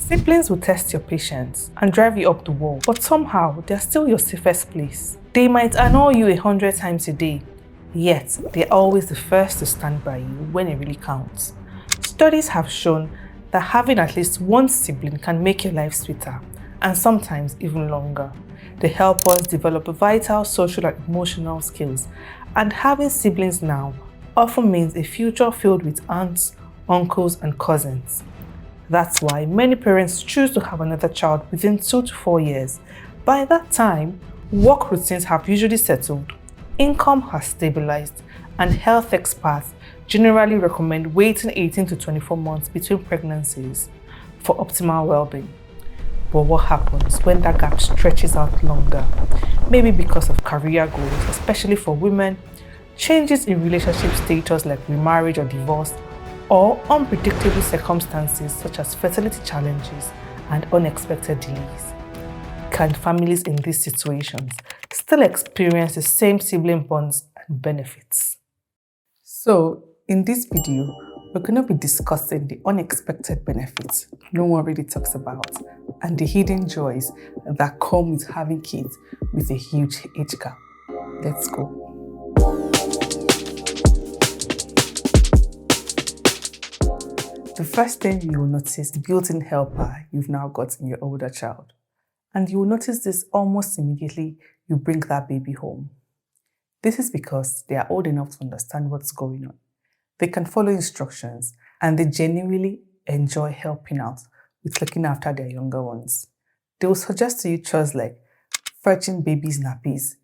Siblings will test your patience and drive you up the wall, but somehow they're still your safest place. They might annoy you 100 times a day, yet they're always the first to stand by you when it really counts. Studies have shown that having at least one sibling can make your life sweeter and sometimes even longer. They help us develop vital social and emotional skills, and having siblings now often means a future filled with aunts, uncles, and cousins. That's why many parents choose to have another child within 2 to 4 years. By that time, work routines have usually settled, income has stabilized, and health experts generally recommend waiting 18 to 24 months between pregnancies for optimal well-being. But what happens when that gap stretches out longer? Maybe because of career goals, especially for women, changes in relationship status like remarriage or divorce, or unpredictable circumstances such as fertility challenges and unexpected delays. Can families in these situations still experience the same sibling bonds and benefits? So, in this video, we're going to be discussing the unexpected benefits no one really talks about and the hidden joys that come with having kids with a huge age gap. Let's go. The first thing you will notice is the built-in helper you've now got in your older child. And you will notice this almost immediately you bring that baby home. This is because they are old enough to understand what's going on. They can follow instructions and they genuinely enjoy helping out with looking after their younger ones. They will suggest to you chores like fetching baby's nappies,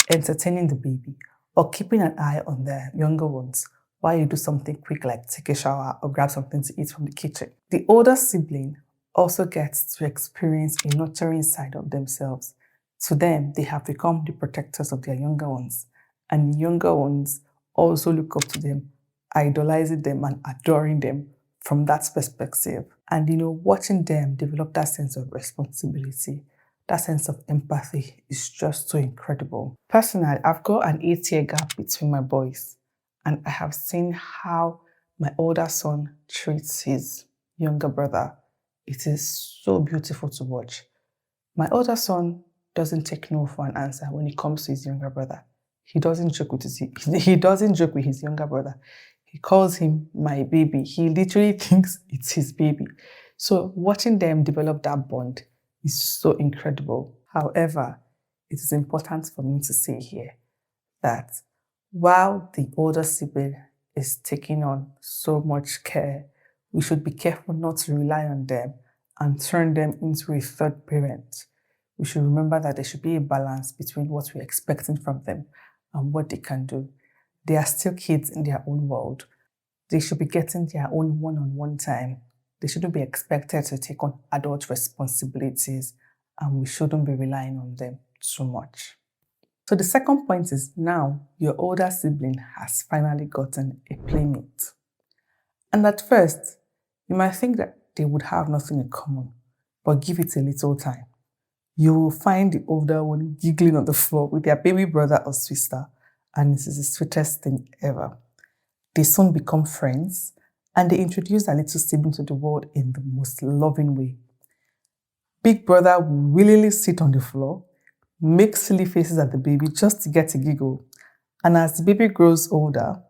entertaining the baby, or keeping an eye on their younger ones while you do something quick like take a shower or grab something to eat from the kitchen. The older sibling also gets to experience a nurturing side of themselves. To them, they have become the protectors of their younger ones, and the younger ones also look up to them, idolizing them and adoring them from that perspective. And watching them develop that sense of responsibility, that sense of empathy is just so incredible. Personally, I've got an 8-year gap between my boys, and I have seen how my older son treats his younger brother. It is so beautiful to watch. My older son doesn't take no for an answer when it comes to his younger brother. He doesn't joke with his younger brother. He calls him my baby. He literally thinks it's his baby. So watching them develop that bond is so incredible. However, it is important for me to say here that while the older sibling is taking on so much care, we should be careful not to rely on them and turn them into a third parent. We should remember that there should be a balance between what we're expecting from them and what they can do. They are still kids in their own world. They should be getting their own one-on-one time. They shouldn't be expected to take on adult responsibilities, and we shouldn't be relying on them too much. So the second point is now your older sibling has finally gotten a playmate. And at first, you might think that they would have nothing in common, but give it a little time. You will find the older one giggling on the floor with their baby brother or sister, and it is the sweetest thing ever. They soon become friends, and they introduce their little sibling to the world in the most loving way. Big brother will willingly sit on the floor, make silly faces at the baby just to get a giggle. And as the baby grows older,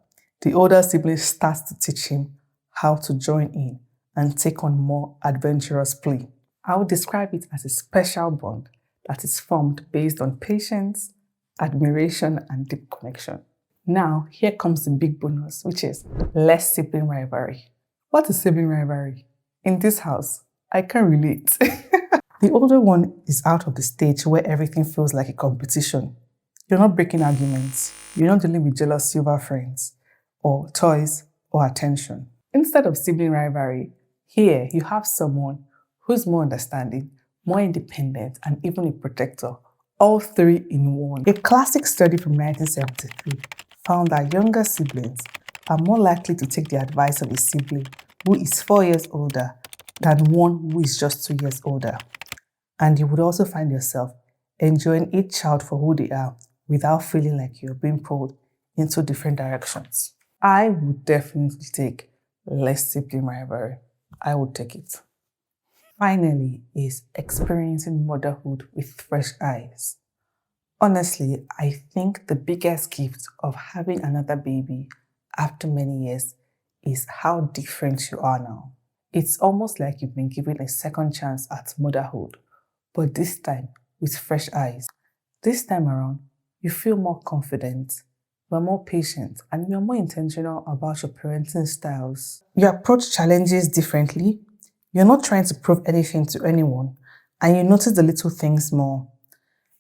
the older sibling starts to teach him how to join in and take on more adventurous play. I would describe it as a special bond that is formed based on patience, admiration, and deep connection. Now, here comes the big bonus, which is less sibling rivalry. What is sibling rivalry? In this house, I can relate. The older one is out of the stage where everything feels like a competition. You're not breaking arguments. You're not dealing with jealous silver friends, or toys, or attention. Instead of sibling rivalry, here you have someone who's more understanding, more independent, and even a protector. All three in one. A classic study from 1973 found that younger siblings are more likely to take the advice of a sibling who is 4 years older than one who is just 2 years older. And you would also find yourself enjoying each child for who they are without feeling like you're being pulled into different directions. I would definitely take less sibling rivalry. I would take it. finally is experiencing motherhood with fresh eyes. Honestly, I think the biggest gift of having another baby after many years is how different you are now. It's almost like you've been given a second chance at motherhood, but this time with fresh eyes. This time around, you feel more confident, you're more patient, and you're more intentional about your parenting styles. You approach challenges differently, you're not trying to prove anything to anyone, and you notice the little things more.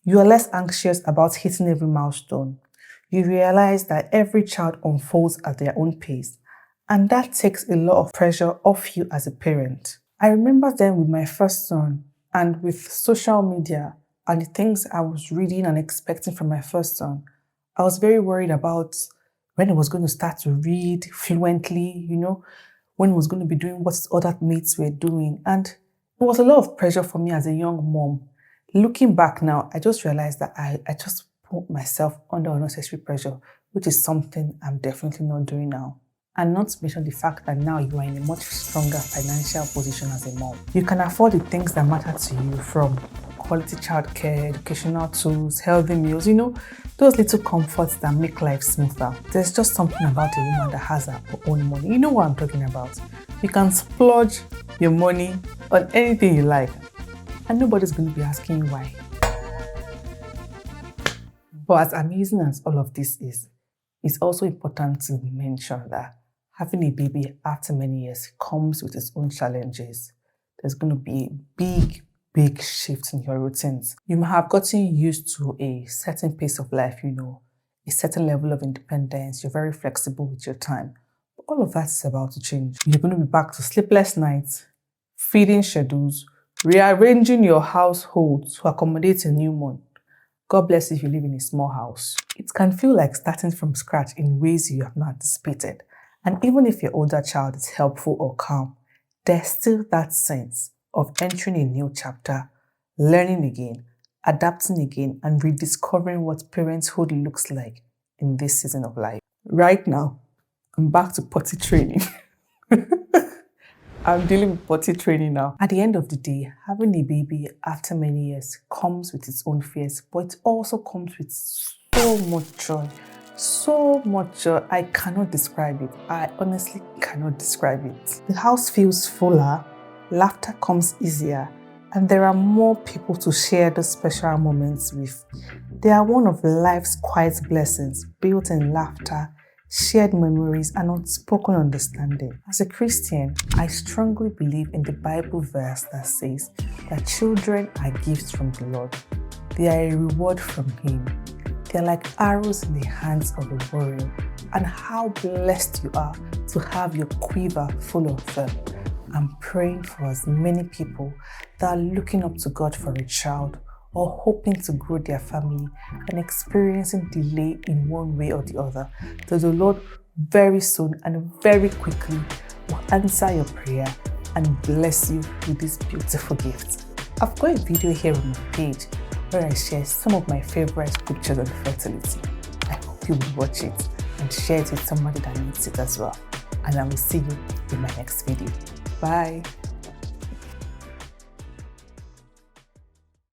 You are less anxious about hitting every milestone. You realize that every child unfolds at their own pace, and that takes a lot of pressure off you as a parent. I remember then with my first son, and with social media and the things I was reading and expecting from my first son, I was very worried about when he was going to start to read fluently, when he was going to be doing what his other mates were doing. And it was a lot of pressure for me as a young mom. Looking back now, I just realized that I just put myself under unnecessary pressure, which is something I'm definitely not doing now. And not to mention the fact that now you are in a much stronger financial position as a mom. You can afford the things that matter to you, from quality childcare, educational tools, healthy meals, those little comforts that make life smoother. There's just something about a woman that has her own money. You know what I'm talking about. You can splurge your money on anything you like, and nobody's going to be asking you why. But as amazing as all of this is, it's also important to mention that having a baby after many years comes with its own challenges. There's going to be a big shift in your routines. You may have gotten used to a certain pace of life, a certain level of independence. You're very flexible with your time. But all of that is about to change. You're going to be back to sleepless nights, feeding schedules, rearranging your household to accommodate a new one. God bless if you live in a small house. It can feel like starting from scratch in ways you have not anticipated. And even if your older child is helpful or calm, there's still that sense of entering a new chapter, learning again, adapting again, and rediscovering what parenthood looks like in this season of life. Right now, I'm back to potty training. I'm dealing with potty training now. At the end of the day, having a baby after many years comes with its own fears, but it also comes with so much joy. So much joy. I cannot describe it. I honestly cannot describe it. The house feels fuller, laughter comes easier, and there are more people to share those special moments with. They are one of life's quiet blessings, built in laughter, shared memories, and unspoken understanding. As a Christian, I strongly believe in the Bible verse that says that children are gifts from the Lord. They are a reward from Him. They are like arrows in the hands of a warrior. And how blessed you are to have your quiver full of them. I'm praying for as many people that are looking up to God for a child, or hoping to grow their family and experiencing delay in one way or the other, that the Lord very soon and very quickly will answer your prayer and bless you with this beautiful gift. I've got a video here on my page where I share some of my favorite scriptures on fertility. I hope you will watch it and share it with somebody that needs it as well. And I will see you in my next video. Bye.